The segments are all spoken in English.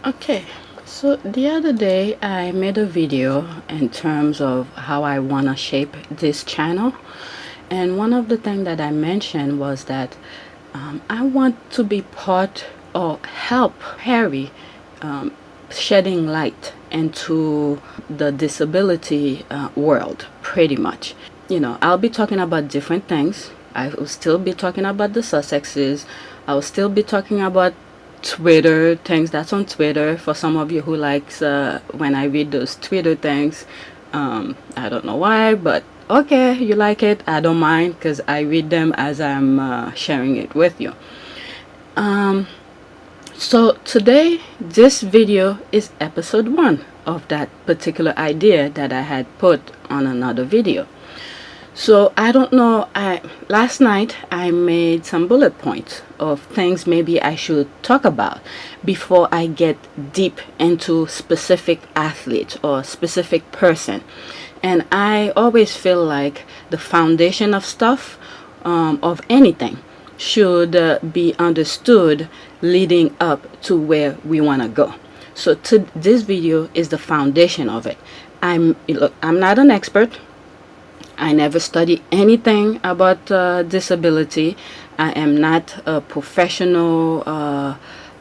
Okay, so the other day I made a video in terms of how I want to shape this channel, and one of the things that I mentioned was that I want to be part or help Harry shedding light into the disability world, pretty much. I'll be talking about different things. I will still be talking about the Sussexes. I will still be talking about Twitter things that's on Twitter for some of you who likes when I read those Twitter things. I don't know why, but okay, you like it. I don't mind because I read them as I'm sharing it with you. So today, this video is episode 1 of that particular idea that I had put on another video. So I don't know, last night I made some bullet points of things maybe I should talk about before I get deep into specific athlete or specific person. And I always feel like the foundation of stuff, of anything, should be understood leading up to where we want to go. So this video is the foundation of it. I'm not an expert. I never studied anything about disability. I am not a professional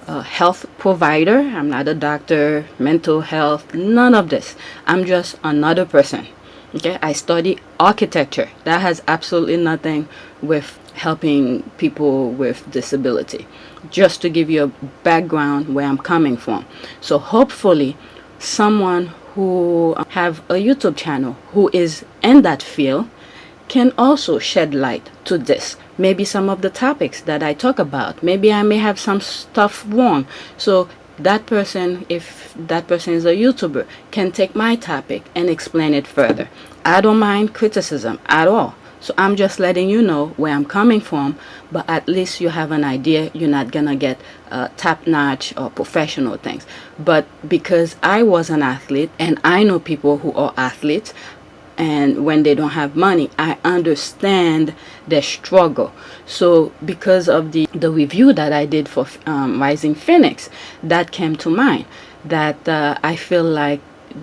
health provider. I'm not a doctor, mental health, none of this. I'm just another person. Okay, I study architecture. That has absolutely nothing with helping people with disability. Just to give you a background where I'm coming from. So hopefully someone who have a YouTube channel who is in that field can also shed light to this. Maybe some of the topics that I talk about, maybe I may have some stuff wrong. So that person, if that person is a YouTuber, can take my topic and explain it further. I don't mind criticism at all. So I'm just letting you know where I'm coming from, but at least you have an idea. You're not gonna get top-notch or professional things. But because I was an athlete and I know people who are athletes, and when they don't have money, I understand their struggle. So because of the review that I did for Rising Phoenix, that came to mind, that I feel like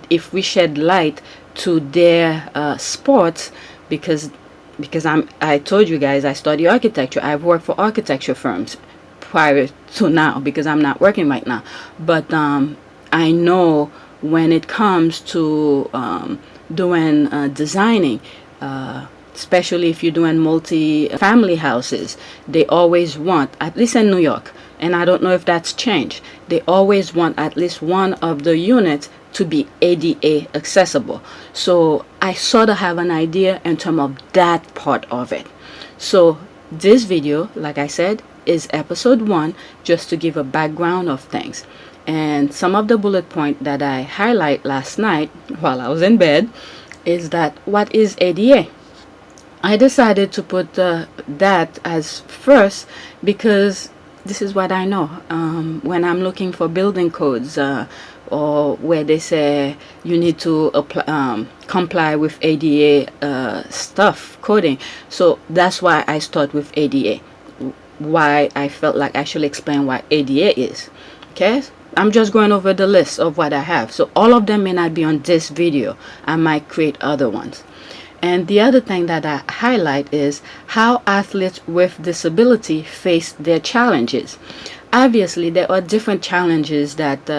if we shed light to their sports, because I told you guys I study architecture. I've worked for architecture firms prior to now because I'm not working right now. But I know when it comes to doing designing, especially if you're doing multi-family houses, they always want, at least in New York, and I don't know if that's changed, they always want at least one of the units to be ADA accessible. So I sort of have an idea in terms of that part of it. So this video, like I said, is episode 1, just to give a background of things. And some of the bullet point that I highlight last night while I was in bed is that what is ADA? I decided to put that as first because this is what I know. When I'm looking for building codes, or where they say you need to comply with ADA stuff, coding. So that's why I start with ADA. Why I felt like I should explain what ADA is. Okay, I'm just going over the list of what I have. So all of them may not be on this video. I might create other ones. And the other thing that I highlight is how athletes with disability face their challenges. Obviously, there are different challenges that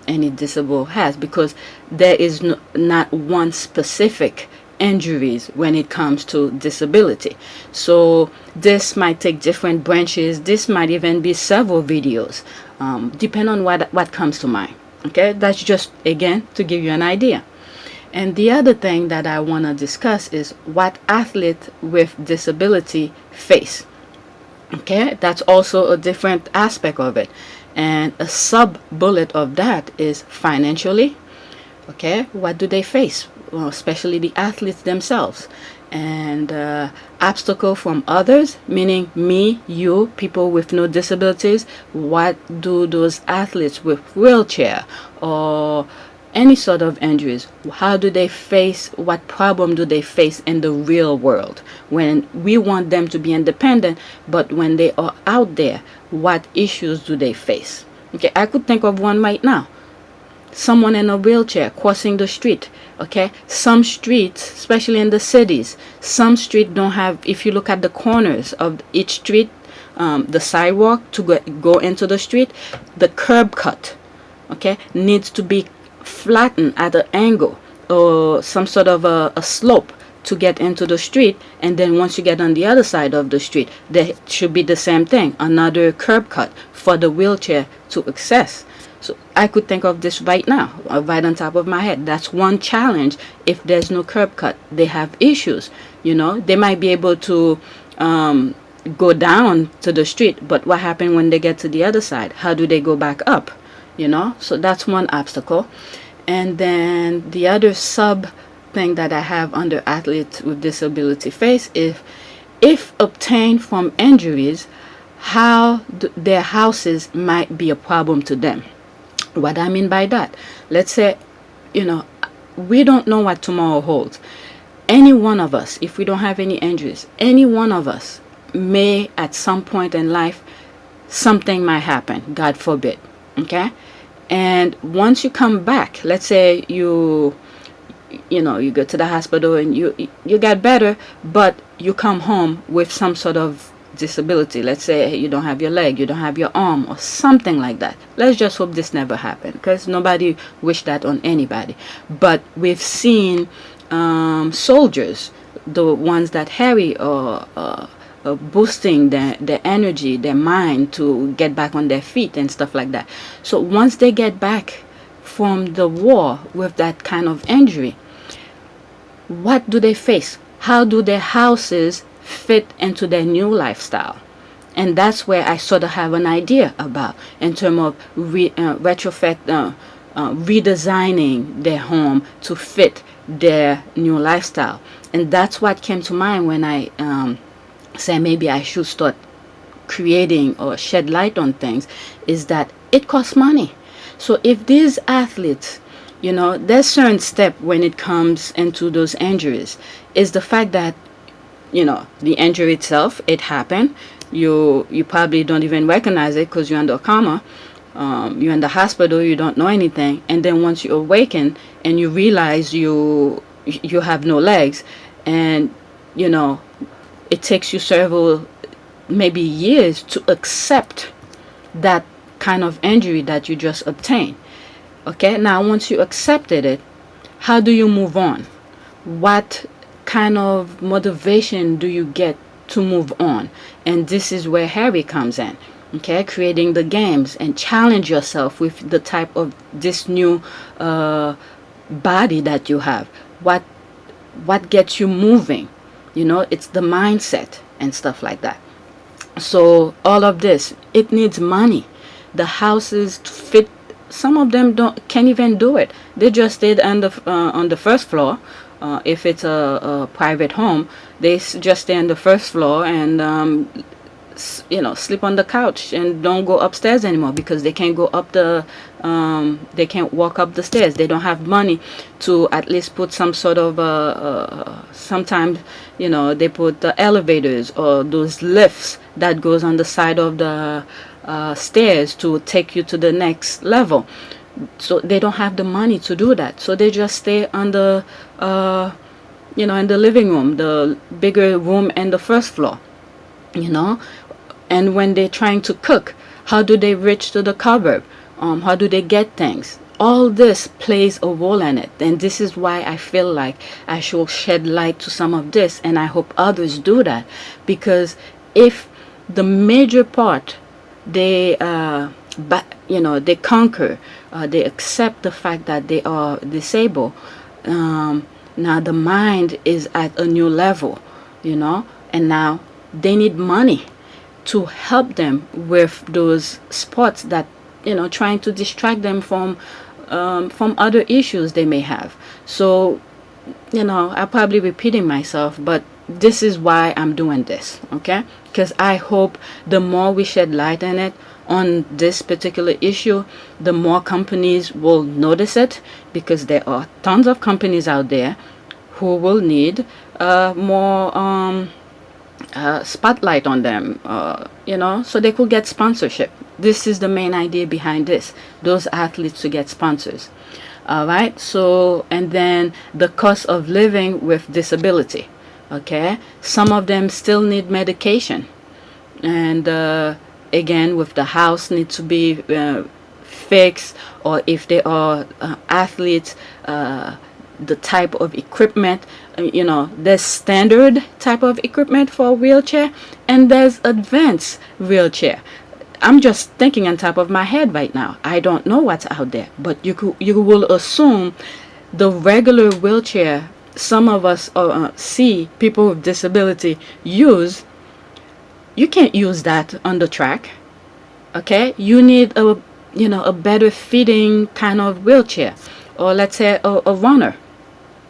any disabled has, because there is not one specific injuries when it comes to disability. So this might take different branches. This might even be several videos, depending on what comes to mind. Okay, that's just again to give you an idea. And the other thing that I want to discuss is what athletes with disability face. Okay, that's also a different aspect of it. And a sub bullet of that is financially. Okay, what do they face? Well, especially the athletes themselves. And obstacle from others, meaning me, you, people with no disabilities. What do those athletes with wheelchair or any sort of injuries, how do they face, what problem do they face in the real world when we want them to be independent, but when they are out there, what issues do they face? Okay, I could think of one right now. Someone in a wheelchair crossing the street. Okay, some streets, especially in the cities, some streets don't have, if you look at the corners of each street, the sidewalk to go into the street, the curb cut, okay, needs to be flattened at an angle or some sort of a slope to get into the street. And then once you get on the other side of the street, there should be the same thing, another curb cut for the wheelchair to access. So I could think of this right now, right on top of my head. That's one challenge. If there's no curb cut, they have issues. They might be able to go down to the street, but what happens when they get to the other side? How do they go back up? So that's one obstacle. And then the other sub thing that I have under athletes with disability face is, if obtained from injuries, how their houses might be a problem to them. What I mean by that, let's say, we don't know what tomorrow holds. Any one of us, if we don't have any injuries, any one of us may at some point in life, something might happen, God forbid. Okay? And once you come back, let's say you go to the hospital and you get better, but you come home with some sort of disability. Let's say you don't have your leg, you don't have your arm, or something like that. Let's just hope this never happened, because nobody wished that on anybody. But we've seen soldiers, the ones that Harry or boosting their energy, their mind to get back on their feet and stuff like that. So once they get back from the war with that kind of injury, what do they face? How do their houses fit into their new lifestyle? And that's where I sort of have an idea about, in terms of redesigning their home to fit their new lifestyle. And that's what came to mind when I say maybe I should start creating or shed light on things, is that it costs money. So if these athletes, there's certain step when it comes into those injuries, is the fact that the injury itself, it happened. You probably don't even recognize it because you're under a coma. You're in the hospital, you don't know anything. And then once you awaken and you realize you have no legs, and it takes you several, maybe years to accept that kind of injury that you just obtained. Okay, now once you accepted it, how do you move on? What kind of motivation do you get to move on? And this is where Harry comes in. Okay, creating the games and challenge yourself with the type of this new body that you have. What gets you moving? It's the mindset and stuff like that. So all of this, it needs money. The houses fit. Some of them can't even do it. They just stayed on the first floor. If it's a private home, they just stay on the first floor and sleep on the couch and don't go upstairs anymore, because they can't go up they can't walk up the stairs. They don't have money to at least put some sort of sometimes they put the elevators or those lifts that goes on the side of the stairs to take you to the next level. So they don't have the money to do that, so they just stay on the in the living room, the bigger room and the first floor. And when they're trying to cook, how do they reach to the cupboard? How do they get things? All this plays a role in it, and this is why I feel like I should shed light to some of this, and I hope others do that. Because if the major part they they conquer, they accept the fact that they are disabled, now the mind is at a new level, and now they need money to help them with those sports that trying to distract them from other issues they may have. So I'm probably repeating myself, but this is why I'm doing this, okay? Because I hope the more we shed light on it, on this particular issue, the more companies will notice it, because there are tons of companies out there who will need more spotlight on them, so they could get sponsorship. this is the main idea behind this, those athletes to get sponsors. All right, so, and then the cost of living with disability. Okay, some of them still need medication, and again, with the house needs to be fixed, or if they are athletes, the type of equipment, there's standard type of equipment for a wheelchair, and there's advanced wheelchair. I'm just thinking on top of my head right now. I don't know what's out there, but you will assume the regular wheelchair some of us see people with disability use. You can't use that on the track. Okay, you need a better fitting kind of wheelchair, or let's say a runner,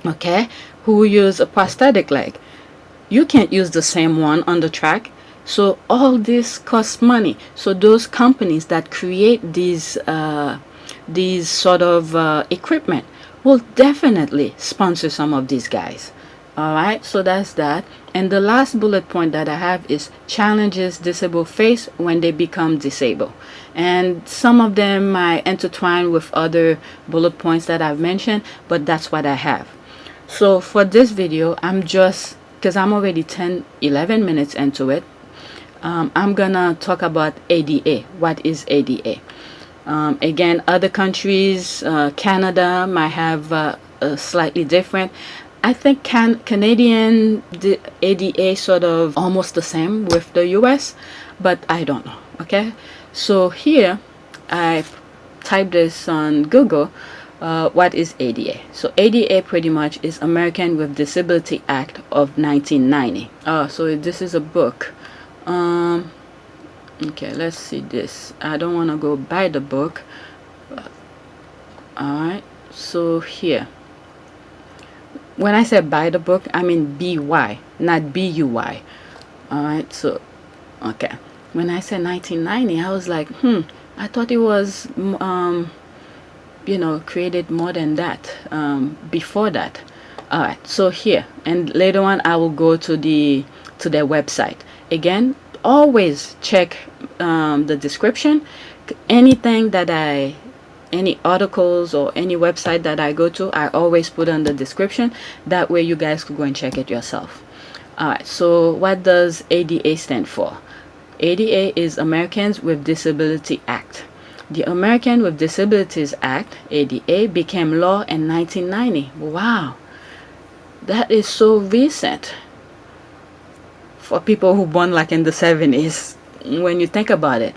okay, who use a prosthetic leg. You can't use the same one on the track. So all this costs money. So those companies that create these sort of equipment will definitely sponsor some of these guys. All right, so that's that. And the last bullet point that I have is challenges disabled face when they become disabled. And some of them might intertwine with other bullet points that I've mentioned, but that's what I have. So for this video, because I'm already 11 minutes into it, I'm gonna talk about ADA. What is ADA? Again, other countries, Canada might have a slightly different. I think Canadian the ADA sort of almost the same with the US, but I don't know. Okay, so here I typed this on Google. What is ADA? So ADA pretty much is American with Disability Act of 1990. So this is a book. Okay, let's see this. I don't want to go buy the book. Alright, so here, when I say buy the book, I mean BY, not BUY. Alright, so okay, when I said 1990, I was like, I thought it was created more than that, before that. Alright, so here, and later on I will go to their website. Again, always check the description. Anything that any articles or any website that I go to, I always put on the description. That way you guys could go and check it yourself. Alright, so what does ADA stand for? ADA is Americans with Disability Act. The American with Disabilities Act, ADA, became law in 1990. Wow, that is so recent for people who born like in the 70s. When you think about it,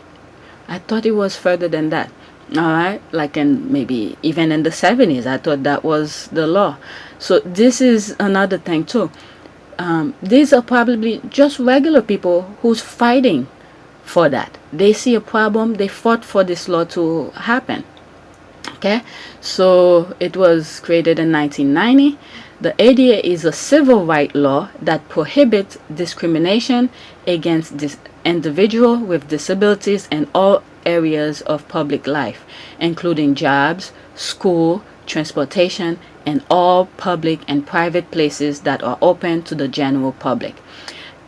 I thought it was further than that. Alright, like in maybe even in the 70s, I thought that was the law. So this is another thing too. These are probably just regular people who's fighting for that. They see a problem, they fought for this law to happen. Okay, so it was created in 1990. The ADA is a civil right law that prohibits discrimination against individuals with disabilities in all areas of public life, including jobs, school, transportation, and all public and private places that are open to the general public.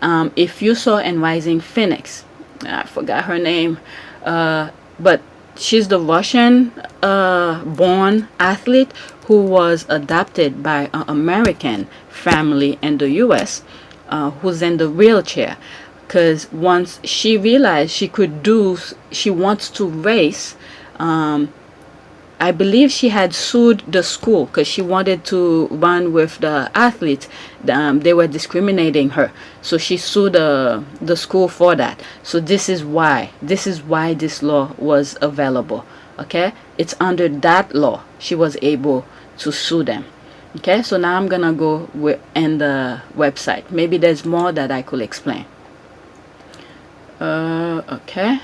If you saw in Rising Phoenix, I forgot her name, but she's the Russian born athlete who was adopted by an American family in the US, who's in the wheelchair, because once she realized she wants to race, I believe she had sued the school because she wanted to run with the athletes. They were discriminating her, so she sued the school for that. So this is why this law was available. Okay, it's under that law she was able to sue them. Okay, so now I'm gonna go in the website. Maybe there's more that I could explain. Okay,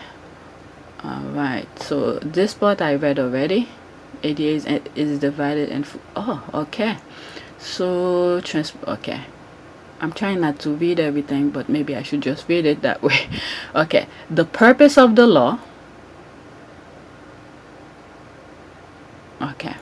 all right, so this part I read already. ADA is divided in okay, so okay, I'm trying not to read everything, but maybe I should just read it that way. Okay, the purpose of the law. Okay,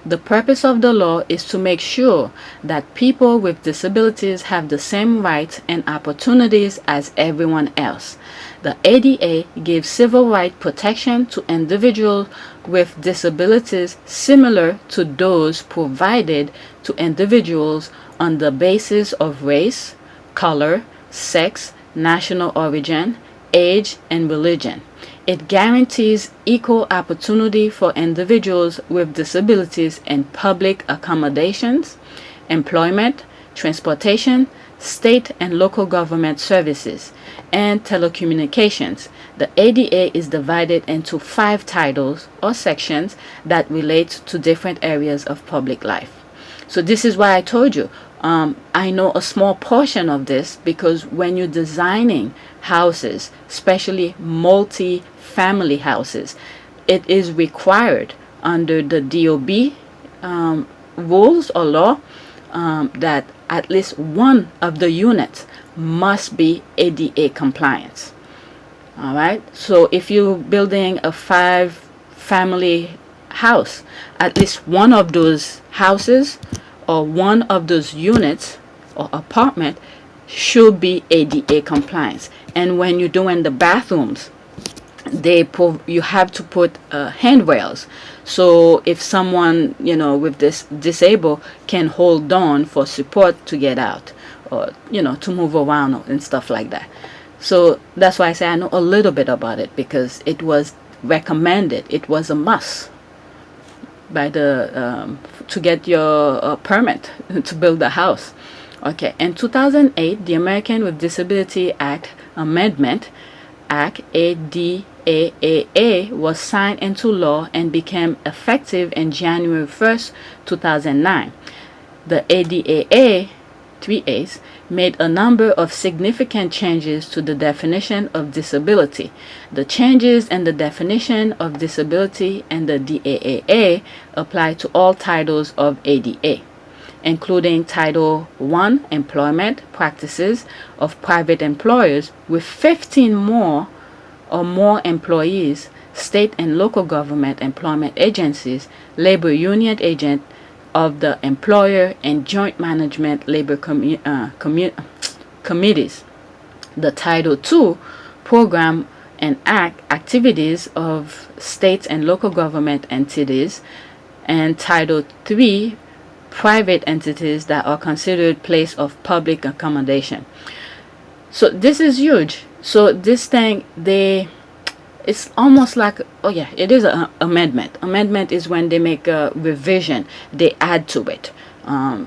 The purpose of the law is to make sure that people with disabilities have the same rights and opportunities as everyone else. The ADA gives civil right protection to individuals with disabilities similar to those provided to individuals on the basis of race, color, sex, national origin, age, and religion. It guarantees equal opportunity for individuals with disabilities in public accommodations, employment, transportation, state and local government services, and telecommunications. The ADA is divided into 5 titles or sections that relate to different areas of public life. So this is why I told you, I know a small portion of this, because when you're designing houses, especially multi-family houses, it is required under the DOB rules or law that at least one of the units must be ADA compliant. All right. So if you're building a 5-family house, at least one of those houses or one of those units or apartment should be ADA compliant. And when you're doing the bathrooms, you have to put handrails, so if someone with this disabled can hold on for support to get out, or to move around and stuff like that. So that's why I say I know a little bit about it, because it was recommended, it was a must by the to get your permit to build a house. Okay, in 2008, the American with Disability Act Amendment Act, ADAA, was signed into law and became effective in January 1st, 2009. The ADAA, 3As, made a number of significant changes to the definition of disability. The changes in the definition of disability and the DAAA apply to all titles of ADA, including Title I, Employment Practices of private employers with 15 more or more employees, state and local government employment agencies, labor union agent of the employer, and joint management labor committees. The Title II, Program and Activities of states and local government entities, and Title III, Private entities that are considered place of public accommodation. So this is huge. So this thing, it's almost like, oh yeah, it is an amendment. Amendment is when they make a revision, they add to it,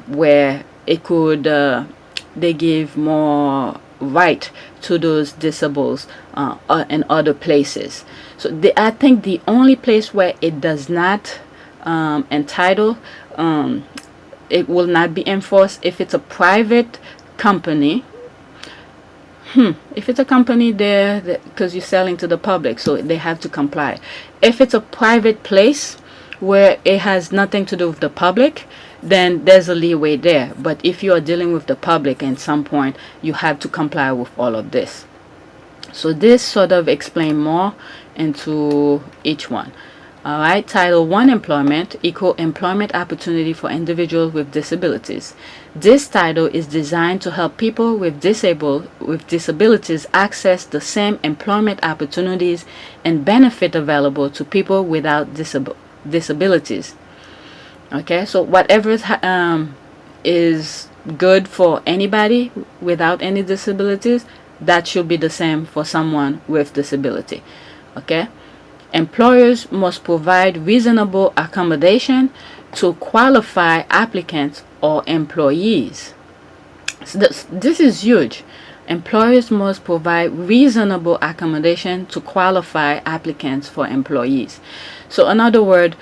where it could, they give more right to those disables in other places. So I think the only place where it does not entitle, it will not be enforced if it's a private company. If it's a company there, because you're selling to the public, so they have to comply. If it's a private place where it has nothing to do with the public, then there's a leeway there. But if you are dealing with the public, at some point you have to comply with all of this. So this sort of explain more into each one. All right, Title I, Employment, Equal Employment Opportunity for Individuals with Disabilities. This title is designed to help people with disabilities access the same employment opportunities and benefit available to people without disabilities. Okay, so whatever is good for anybody without any disabilities, that should be the same for someone with disability. Okay. Employers must provide reasonable accommodation to qualify applicants or employees. So this is huge. Employers must provide reasonable accommodation to qualify applicants for employees. So in other words,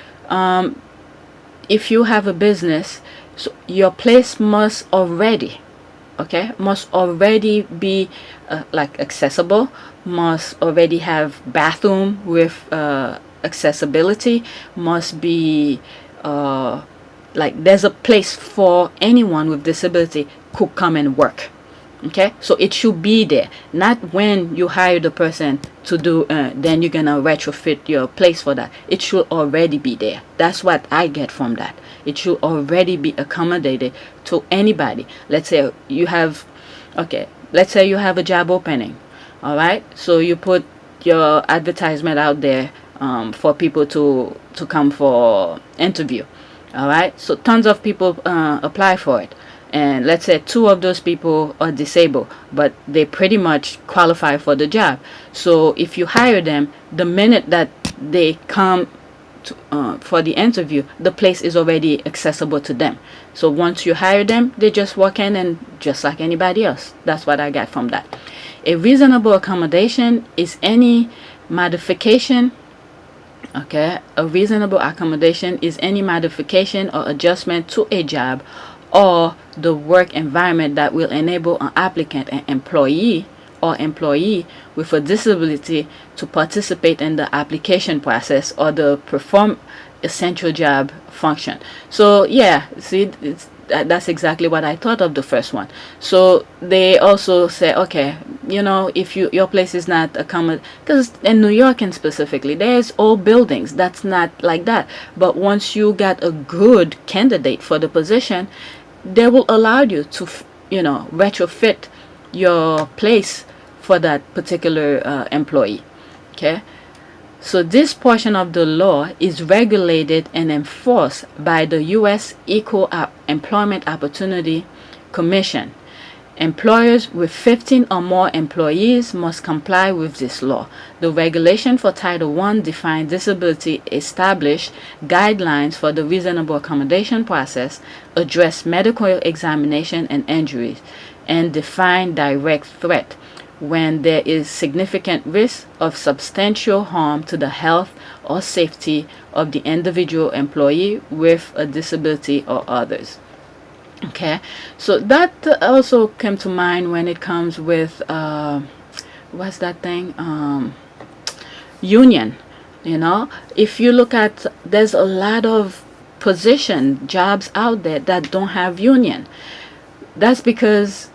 if you have a business, so your place must already be like accessible, must already have bathroom with accessibility, must be like there's a place for anyone with disability who come and work. Okay, so it should be there, not when you hire the person to do, then you're gonna retrofit your place for that. It should already be there. That's what I get from that. It should already be accommodated to anybody. Let's say you have, okay, let's say you have a job opening. All right, so you put your advertisement out there, for people to come for interview. All right, so tons of people apply for it, and let's say two of those people are disabled, but they pretty much qualify for the job. So if you hire them, the minute that they come for the interview, the place is already accessible to them. So once you hire them, they just walk in and just like anybody else. That's what I got from that. A reasonable accommodation is any modification. Okay, a reasonable accommodation is any modification or adjustment to a job or the work environment that will enable an applicant, an employee with a disability to participate in the application process or to perform essential job function. So yeah, see, that's exactly what I thought of the first one. So they also say, okay, if your place is not accommodate, because in New York and specifically, there's old buildings that's not like that. But once you got a good candidate for the position, they will allow you to retrofit your place for that particular employee. Okay, so this portion of the law is regulated and enforced by the U.S. Equal Employment Opportunity Commission. Employers with 15 or more employees must comply with this law. The regulation for Title I defines disability, establish guidelines for the reasonable accommodation process, address medical examination and injuries, and define direct threat when there is significant risk of substantial harm to the health or safety of the individual employee with a disability or others. Okay, so that also came to mind when it comes with what's that thing, union. If you look at, there's a lot of jobs out there that don't have union. That's because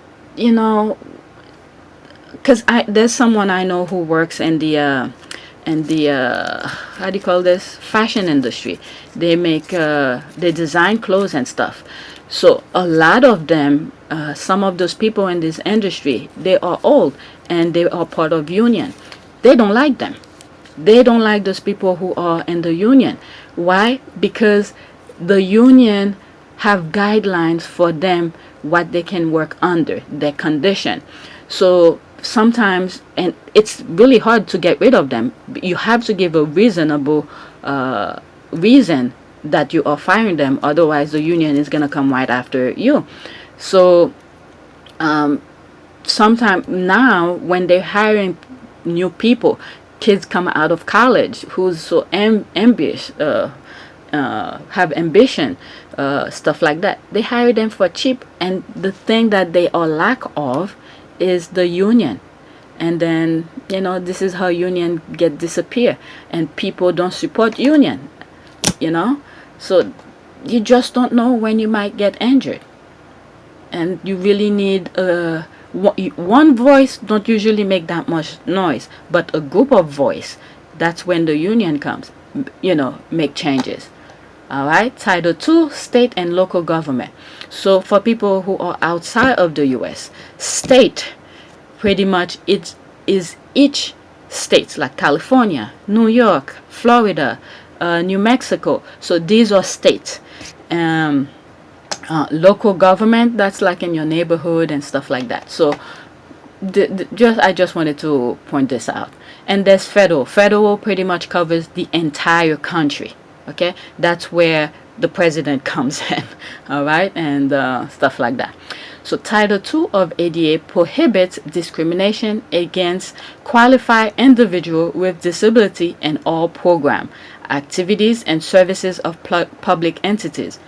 there's someone I know who works in the how do you call this, fashion industry. They design clothes and stuff. So a lot of them, some of those people in this industry, they are old and they are part of union. They don't like them. They don't like those people who are in the union. Why? Because the union have guidelines for them, what they can work under, their condition. So sometimes, and it's really hard to get rid of them. You have to give a reasonable reason that you are firing them, otherwise the union is going to come right after you. So sometimes now when they're hiring new people, kids come out of college who's so ambitious, have ambition, stuff like that, they hire them for cheap, and the thing that they are lack of is the union. And then this is how union get disappear, and people don't support union. So you just don't know when you might get injured, and you really need one voice don't usually make that much noise, but a group of voice, that's when the union comes, make changes. All right, Title II, state and local government. So for people who are outside of the U.S., state, pretty much it is each state, like California, New York, Florida, New Mexico. So these are states. Local government, that's like in your neighborhood and stuff like that. So I just wanted to point this out. And there's federal. Federal pretty much covers the entire country. Okay, that's where the president comes in. All right, and stuff like that. So Title II of ADA prohibits discrimination against qualified individuals with disability in all program, activities, and services of public entities.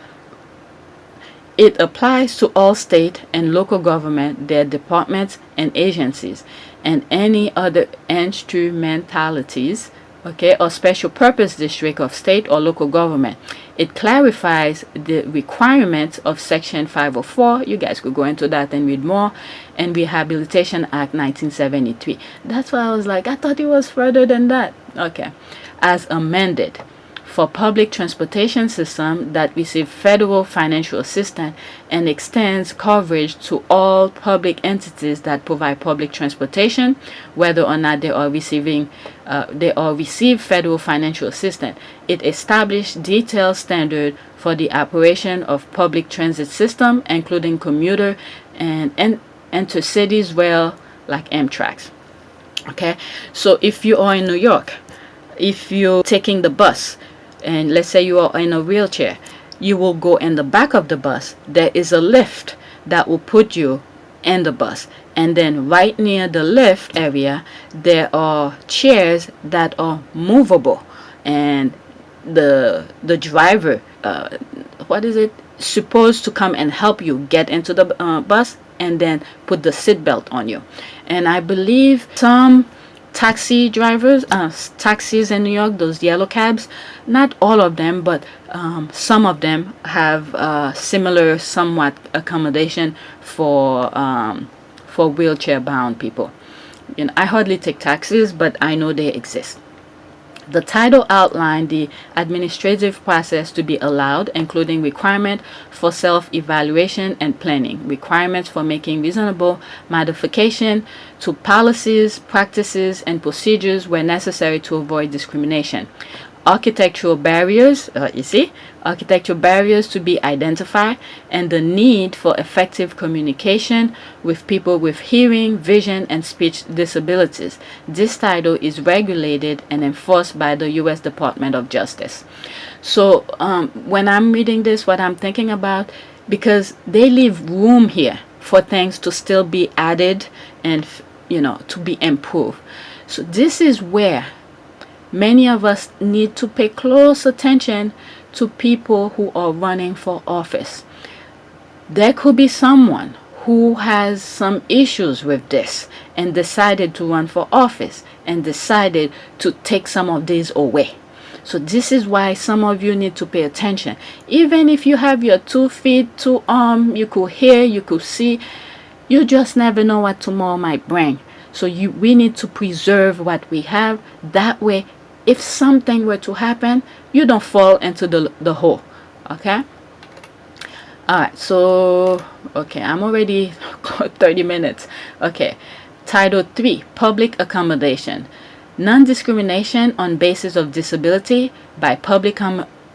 It applies to all state and local government, their departments and agencies, and any other instrumentalities, okay, or special purpose district of state or local government. it clarifies the requirements of Section 504. You guys could go into that and read more. And Rehabilitation Act 1973. That's why I was like, I thought it was further than that. Okay. As amended, for public transportation system that receive federal financial assistance and extends coverage to all public entities that provide public transportation, whether or not they receive federal financial assistance. It established detailed standard for the operation of public transit system, including commuter and intercities rail like Amtrak. Okay, so if you are in New York, if you're taking the bus, and let's say you are in a wheelchair, you will go in the back of the bus. There is a lift that will put you in the bus, and then right near the lift area there are chairs that are movable, and the driver supposed to come and help you get into the bus and then put the seatbelt on you. And I believe some taxi drivers, taxis in New York, those yellow cabs, not all of them, but some of them have similar somewhat accommodation for wheelchair bound people. I hardly take taxis, but I know they exist. The title outlined the administrative process to be allowed, including requirement for self-evaluation and planning, requirements for making reasonable modification to policies, practices, and procedures where necessary to avoid discrimination. Architectural barriers, architectural barriers to be identified, and the need for effective communication with people with hearing, vision, and speech disabilities. This title is regulated and enforced by the U.S. Department of Justice. So when I'm reading this, what I'm thinking about, because they leave room here for things to still be added and to be improved. So this is where many of us need to pay close attention to people who are running for office. There could be someone who has some issues with this and decided to run for office and decided to take some of these away. So this is why some of you need to pay attention. Even if you have your 2 feet, 2 arms, you could hear, you could see, you just never know what tomorrow might bring. So we need to preserve what we have. That way, if something were to happen, you don't fall into the hole. Okay. Alright, so I'm already 30 minutes. Okay. Title 3, Public Accommodation. Non-discrimination on basis of disability by public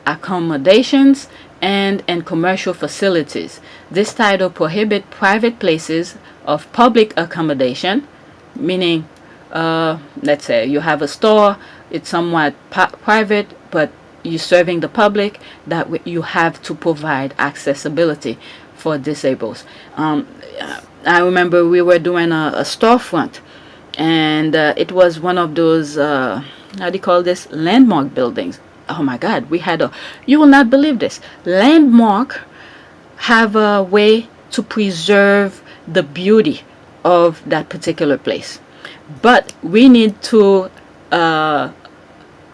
accommodations and in commercial facilities. This title prohibits private places of public accommodation, meaning let's say you have a store, it's somewhat private, but you're serving the public, that you have to provide accessibility for disabled. I remember we were doing a storefront, and it was one of those how do you call this, landmark buildings. Oh my God, we had you will not believe this, landmark have a way to preserve the beauty of that particular place, but we need to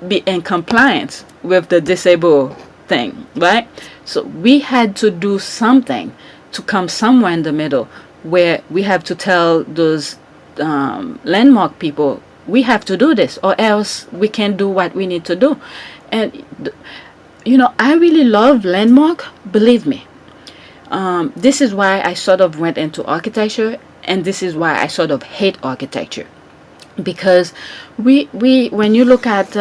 be in compliance with the disabled thing, right? So we had to do something to come somewhere in the middle where we have to tell those landmark people, we have to do this or else we can't do what we need to do. And I really love landmark, believe me. This is why I sort of went into architecture, and this is why I sort of hate architecture. Because when you look at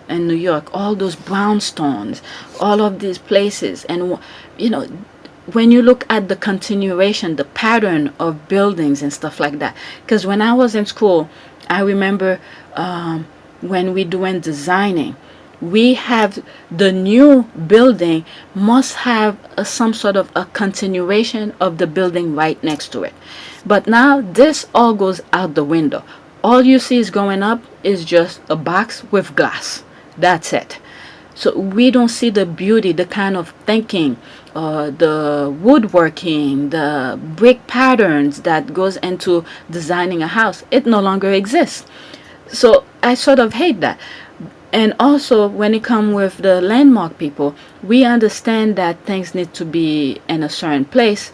in New York, all those brownstones, all of these places, and when you look at the continuation, the pattern of buildings and stuff like that. Because when I was in school, I remember when we doing designing, we have the new building must have some sort of a continuation of the building right next to it. But now this all goes out the window. All you see is going up is just a box with glass. That's it. So we don't see the beauty, the kind of thinking, the woodworking, the brick patterns that goes into designing a house. It no longer exists. So I sort of hate that. And also, when it comes with the landmark people, we understand that things need to be in a certain place,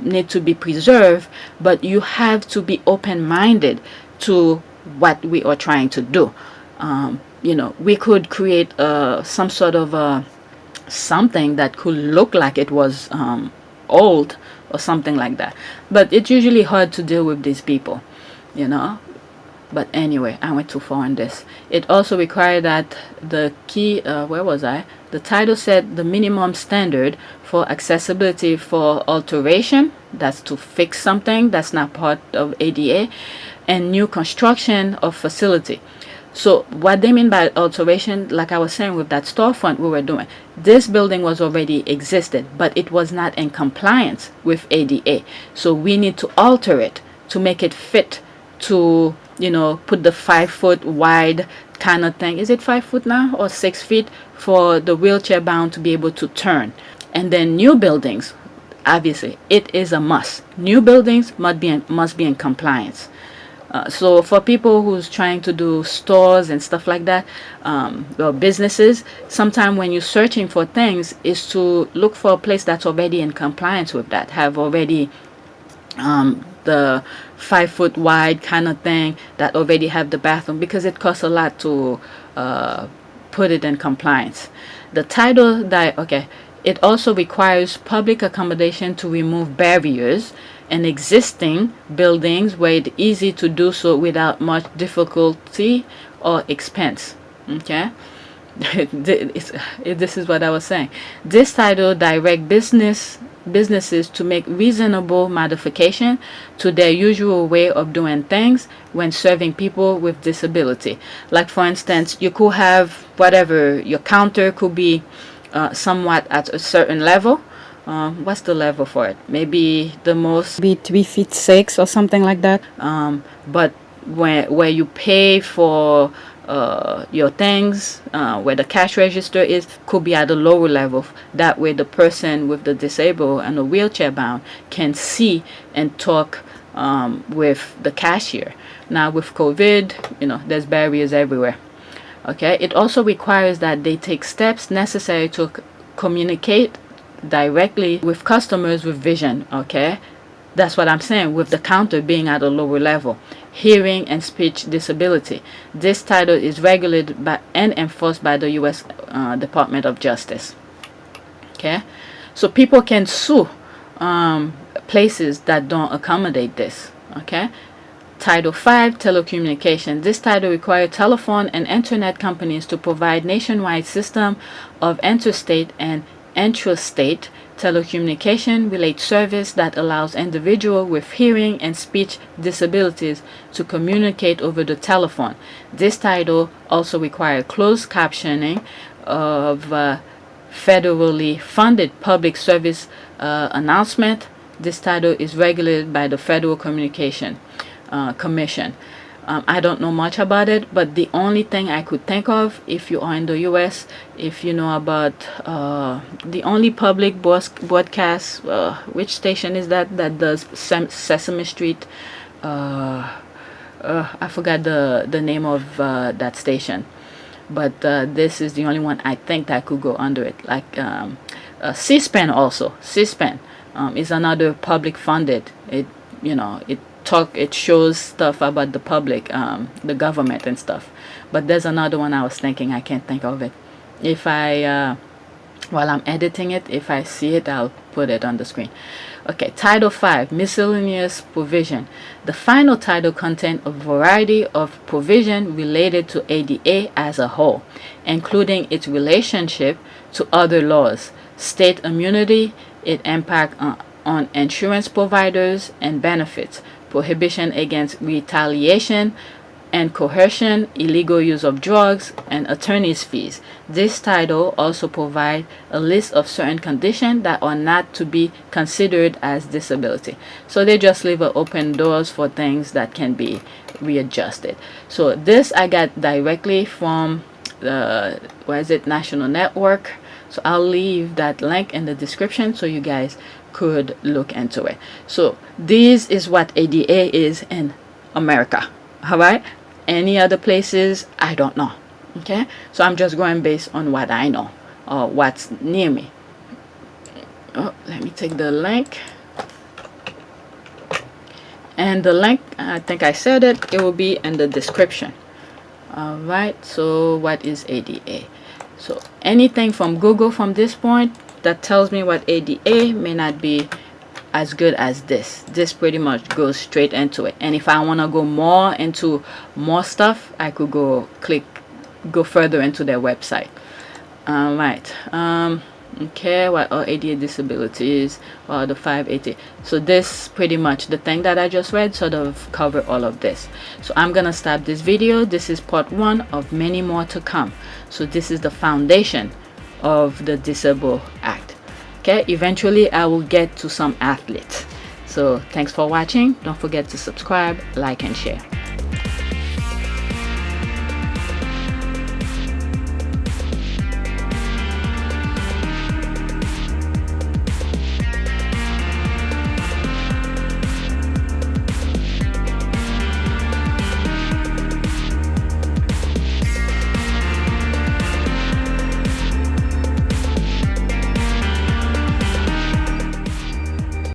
need to be preserved, but you have to be open-minded to what we are trying to do. We could create some sort of something that could look like it was old or something like that. But it's usually hard to deal with these people, you know. But anyway, I went too far on this. It also required that the key, where was I? The title set the minimum standard for accessibility for alteration, that's to fix something that's not part of ADA, and new construction of facility. So what they mean by alteration, like I was saying with that storefront we were doing, this building was already existed, but it was not in compliance with ADA. So we need to alter it to make it fit to, put the 5-foot wide kind of thing. Is it 5 foot now or 6 feet for the wheelchair bound to be able to turn? And then new buildings, obviously, it is a must. New buildings must be in compliance. So for people who's trying to do stores and stuff like that, or businesses, sometimes when you're searching for things is to look for a place that's already in compliance with that, have already the 5-foot wide kind of thing, that already have the bathroom, because it costs a lot to put it in compliance. The title that, okay, it also requires public accommodation to remove barriers in existing buildings where it's easy to do so without much difficulty or expense. Okay. This is what I was saying. This title direct businesses to make reasonable modification to their usual way of doing things when serving people with disability. Like for instance, you could have whatever, your counter could be somewhat at a certain level. What's the level for it? Maybe the most be 3 feet 6 or something like that. But where you pay for your things, where the cash register is, could be at a lower level. That way the person with the disabled and the wheelchair bound can see and talk with the cashier. Now with COVID, there's barriers everywhere. Okay, it also requires that they take steps necessary to communicate directly with customers with vision. Okay, that's what I'm saying with the counter being at a lower level. Hearing and speech disability. This title is regulated by and enforced by the U.S. Department of Justice. Okay, so people can sue places that don't accommodate this. Okay. Title 5, telecommunication. This title requires telephone and internet companies to provide nationwide system of interstate and intrastate telecommunication related service that allows individuals with hearing and speech disabilities to communicate over the telephone. This title also requires closed captioning of federally funded public service announcement. This title is regulated by the Federal Communication Commission. I don't know much about it, but the only thing I could think of, if you are in the US, if you know about the only public broadcast, which station is that does Sesame Street? I forgot the name of that station, but this is the only one I think that could go under it. Like C-SPAN also. C-SPAN is another public funded. It shows stuff about the public, the government and stuff. But there's another one I was thinking, I can't think of it. If I while I'm editing it, if I see it, I'll put it on the screen. Okay, Title 5, miscellaneous provision. The final title contains a variety of provision related to ADA as a whole, including its relationship to other laws, state immunity, its impact on insurance providers and benefits, prohibition against retaliation and coercion, illegal use of drugs, and attorney's fees. This title also provides a list of certain conditions that are not to be considered as disability. So they just leave open doors for things that can be readjusted. So this I got directly from the National Network. So I'll leave that link in the description so you guys could look into it. So this is what ADA is in America. All right, any other places I don't know. Okay, so I'm just going based on what I know or what's near me. Oh, let me take the link. And the link, I think I said it will be in the description. All right, so what is ADA? So anything from Google from this point that tells me what ADA may not be as good as this. This pretty much goes straight into it. And if I want to go more into more stuff, I could go further into their website. All right. Okay, what are ADA disabilities or the 580? So this pretty much, the thing that I just read sort of cover all of this. So I'm gonna stop this video. This is part 1 of many more to come. So this is the foundation of the Disable Act. Okay, eventually I will get to some athletes. So thanks for watching. Don't forget to subscribe, like, and share.